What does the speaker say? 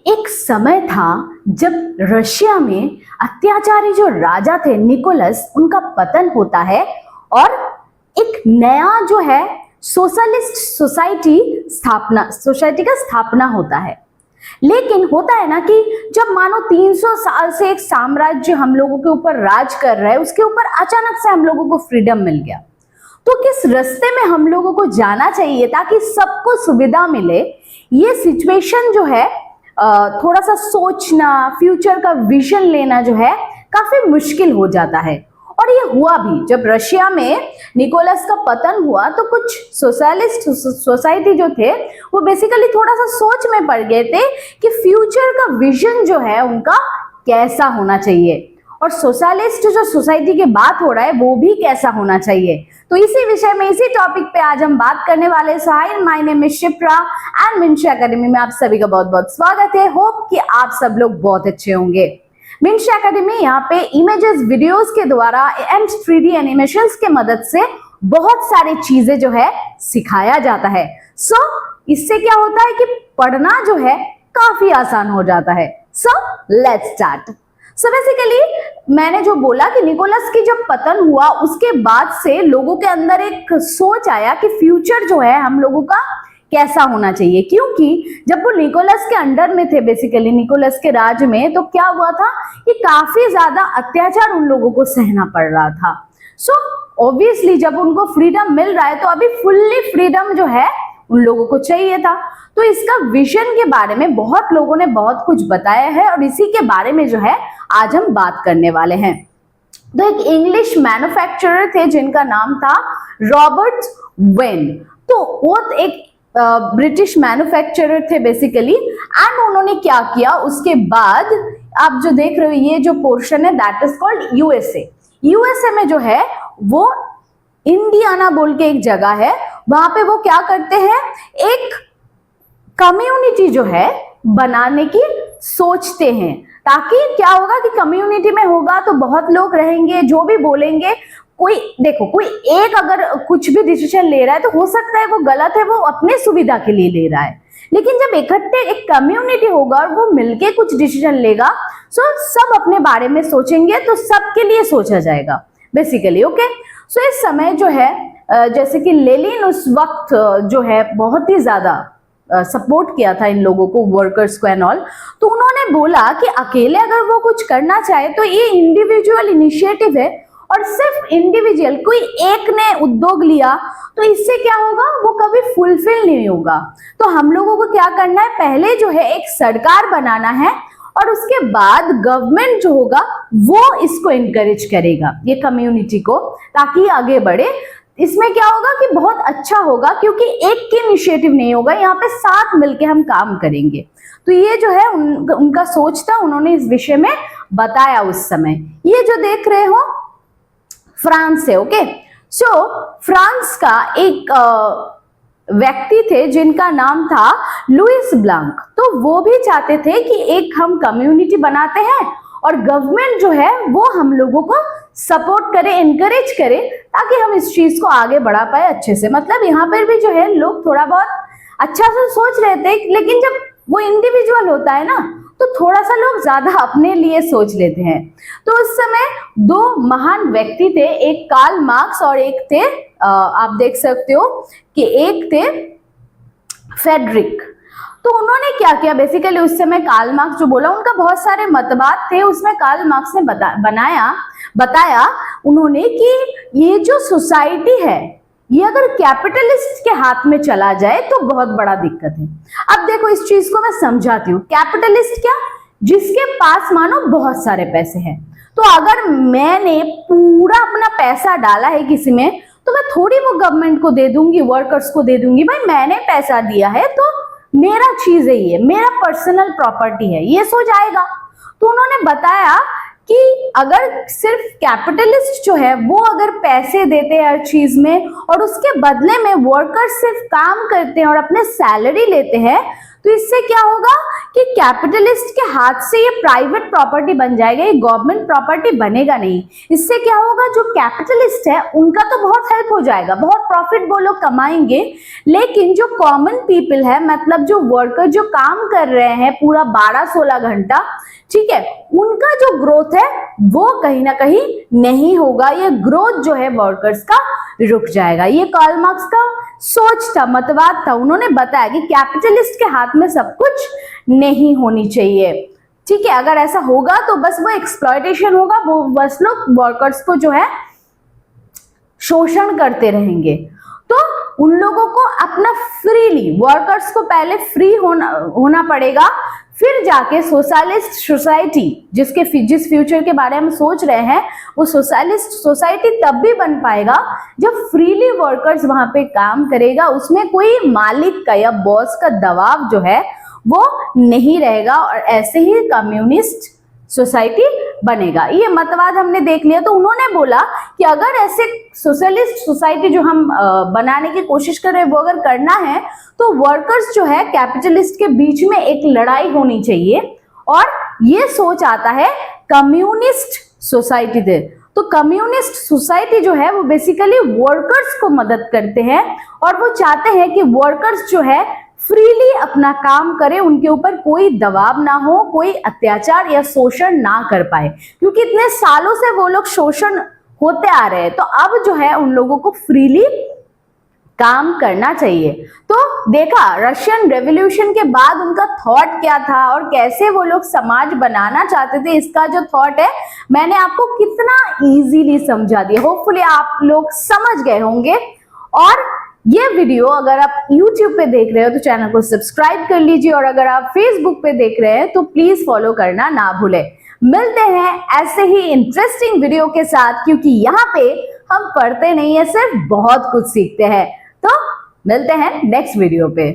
एक समय था जब रशिया में अत्याचारी जो राजा थे निकोलस, उनका पतन होता है और एक नया जो है सोशलिस्ट सोसाइटी का स्थापना होता है। लेकिन होता है ना कि जब मानो 300 साल से एक साम्राज्य हम लोगों के ऊपर राज कर रहा है, उसके ऊपर अचानक से हम लोगों को फ्रीडम मिल गया, तो किस रास्ते में हम लोगों को जाना चाहिए ताकि सबको सुविधा मिले। ये सिचुएशन जो है थोड़ा सा सोचना, फ्यूचर का विजन लेना जो है काफी मुश्किल हो जाता है। और ये हुआ भी, जब रशिया में निकोलस का पतन हुआ तो कुछ सोशलिस्ट सोसाइटी जो थे वो बेसिकली थोड़ा सा सोच में पड़ गए थे कि फ्यूचर का विजन जो है उनका कैसा होना चाहिए, और सोशलिस्ट जो सोसाइटी की बात हो रहा है वो भी कैसा होना चाहिए। तो इसी विषय में, इसी टॉपिक पे आज हम बात करने वाले। So hi, my name is Shipra and Minshi Academy में आप सभी का बहुत बहुत स्वागत है। होप कि आप सब लोग बहुत अच्छे होंगे। मिंशी एकेडमी यहाँ पे इमेजेस, वीडियोस के द्वारा एंड 3D एनिमेशंस के मदद से बहुत सारी चीजें जो है सिखाया जाता है। सो इससे क्या होता है कि पढ़ना जो है काफी आसान हो जाता है। So let's start. So basically मैंने जो बोला कि निकोलस की जब पतन हुआ उसके बाद से लोगों के अंदर एक सोच आया कि फ्यूचर जो है हम लोगों का कैसा होना चाहिए, क्योंकि जब वो निकोलस के अंडर में थे, बेसिकली निकोलस के राज में, तो क्या हुआ था कि काफी ज्यादा अत्याचार उन लोगों को सहना पड़ रहा था। सो ऑब्वियसली जब उनको फ्रीडम मिल रहा है तो अभी फुल्ली फ्रीडम जो है उन लोगों को चाहिए था। तो इसका विजन के बारे में बहुत लोगों ने बहुत कुछ बताया है और इसी के बारे में जो है आज हम बात करने वाले हैं। तो एक इंग्लिश मैन्युफैक्चरर थे जिनका नाम था रॉबर्ट वेन। तो वो एक ब्रिटिश मैन्युफैक्चरर थे बेसिकली, एंड उन्होंने क्या किया उसके बाद, आप जो देख रहे हो ये जो पोर्शन है that is called USA. USA में जो है वो इंडियाना बोल के एक जगह है, वहां पे वो क्या करते हैं, एक कम्युनिटी जो है बनाने की सोचते हैं, ताकि क्या होगा कि कम्युनिटी में होगा तो बहुत लोग रहेंगे जो भी बोलेंगे। कोई देखो, कोई एक अगर कुछ भी डिसीजन ले रहा है तो हो सकता है वो गलत है, वो अपने सुविधा के लिए ले रहा है, लेकिन जब इकट्ठे एक कम्युनिटी होगा और वो मिलके कुछ डिसीजन लेगा, सो सब अपने बारे में सोचेंगे तो सबके लिए सोचा जाएगा बेसिकली। ओके, सो इस समय जो है जैसे कि लेनिन उस वक्त जो है बहुत ही ज्यादा सपोर्ट किया था इन लोगों को, वर्कर्स को एंड ऑल। तो उन्होंने बोला कि अकेले अगर वो कुछ करना चाहे तो ये इंडिविजुअल इनिशिएटिव है, और सिर्फ इंडिविजुअल कोई एक ने उद्योग लिया तो इससे क्या होगा, वो कभी फुलफिल नहीं होगा। तो हम लोगों को क्या करना है, पहले जो है एक सरकार बनाना है और उसके बाद गवर्नमेंट जो होगा वो इसको इनकरेज करेगा, ये कम्युनिटी को, ताकि आगे बढ़े। इसमें क्या होगा कि बहुत अच्छा होगा क्योंकि एक की इनिशिएटिव नहीं होगा, यहाँ पे साथ मिलके हम काम करेंगे। तो ये जो है उनका सोच था, उन्होंने इस विषय में बताया उस समय। ये जो देख रहे हो फ्रांस है। ओके, सो फ्रांस का एक व्यक्ति थे जिनका नाम था लुइस ब्लांक। तो वो भी चाहते थे कि एक हम कम्युनिटी बनाते हैं और गवर्नमेंट जो है वो हम लोगों को सपोर्ट करे, इनकरेज करे, ताकि हम इस चीज को आगे बढ़ा पाए अच्छे से। मतलब यहाँ पर भी जो है लोग थोड़ा बहुत अच्छा से सोच रहे थे, लेकिन जब वो इंडिविजुअल होता है ना तो थोड़ा सा लोग ज्यादा अपने लिए सोच लेते हैं। तो उस समय दो महान व्यक्ति थे, एक कार्ल मार्क्स और एक थे आप देख सकते हो कि एक थे फ्रेडरिक। तो उन्होंने क्या किया, बेसिकली उस समय कार्ल मार्क्स जो बोला, उनका बहुत सारे मतवाद थे, उसमें कार्ल मार्क्स ने बताया उन्होंने कि ये जो सोसाइटी है ये अगर कैपिटलिस्ट के हाथ में चला जाए तो बहुत बड़ा दिक्कत है। अब देखो इस चीज को मैं समझाती हूँ। कैपिटलिस्ट क्या, जिसके पास मानो बहुत सारे पैसे हैं। तो अगर मैंने पूरा अपना पैसा डाला है किसी में तो मैं थोड़ी वो गवर्नमेंट को दे दूंगी, वर्कर्स को दे दूंगी। भाई मैंने पैसा दिया है तो मेरा चीज है, ये मेरा पर्सनल प्रॉपर्टी है, ये सोच आएगा। तो उन्होंने बताया कि अगर सिर्फ कैपिटलिस्ट जो है वो अगर पैसे देते हैं हर चीज में और उसके बदले में वर्कर्स सिर्फ काम करते हैं और अपने सैलरी लेते हैं, तो इससे क्या होगा कि कैपिटलिस्ट के हाथ से ये प्राइवेट प्रॉपर्टी बन जाएगा, ये गवर्नमेंट प्रॉपर्टी बनेगा नहीं। इससे क्या होगा, जो कैपिटलिस्ट है उनका तो बहुत हेल्प हो जाएगा, बहुत प्रॉफिट वो लोग कमाएंगे, लेकिन जो कॉमन पीपल है, मतलब जो वर्कर जो काम कर रहे हैं पूरा 12-16 घंटा, ठीक है, उनका जो ग्रोथ है वो कहीं ना कहीं नहीं होगा। ये ग्रोथ जो है वर्कर्स का रुक जाएगा। ये कार्ल मार्क्स का सोच था, मतवाद था। उन्होंने बताया कि कैपिटलिस्ट के हाथ में सब कुछ नहीं होनी चाहिए, ठीक है। अगर ऐसा होगा तो बस वो एक्सप्लॉयटेशन होगा, वो बस लोग वर्कर्स को जो है शोषण करते रहेंगे। तो उन लोगों को अपना फ्रीली, वर्कर्स को पहले फ्री होना पड़ेगा, फिर जाके सोशलिस्ट सोसाइटी जिस फ्यूचर के बारे में सोच रहे हैं, वो सोशलिस्ट सोसाइटी तब भी बन पाएगा जब फ्रीली वर्कर्स वहां पे काम करेगा, उसमें कोई मालिक का या बॉस का दबाव जो है वो नहीं रहेगा, और ऐसे ही कम्युनिस्ट सोसाइटी बनेगा। ये मतवाद हमने देख लिया। तो उन्होंने बोला कि अगर ऐसे सोशलिस्ट सोसाइटी जो हम बनाने की कोशिश कर रहे हैं वो अगर करना है तो वर्कर्स जो है कैपिटलिस्ट के बीच में एक लड़ाई होनी चाहिए, और ये सोच आता है कम्युनिस्ट सोसाइटी से। तो कम्युनिस्ट सोसाइटी जो है वो बेसिकली वर्कर्स को मदद करते हैं, और वो चाहते हैं कि वर्कर्स जो है फ्रीली अपना काम करे, उनके ऊपर कोई दबाव ना हो, कोई अत्याचार या शोषण ना कर पाए, क्योंकि इतने सालों से वो लोग शोषण होते आ रहे हैं। तो अब जो है उन लोगों को फ्रीली काम करना चाहिए। तो देखा रशियन रेवोल्यूशन के बाद उनका थॉट क्या था और कैसे वो लोग समाज बनाना चाहते थे, इसका जो थॉट है मैंने आपको कितना इजीली समझा दिया। होपफुली आप लोग समझ गए होंगे। और ये वीडियो अगर आप YouTube पे देख रहे हो तो चैनल को सब्सक्राइब कर लीजिए, और अगर आप Facebook पे देख रहे हैं तो प्लीज फॉलो करना ना भूलें। मिलते हैं ऐसे ही इंटरेस्टिंग वीडियो के साथ, क्योंकि यहाँ पे हम पढ़ते नहीं है, सिर्फ बहुत कुछ सीखते हैं। तो मिलते हैं नेक्स्ट वीडियो पे।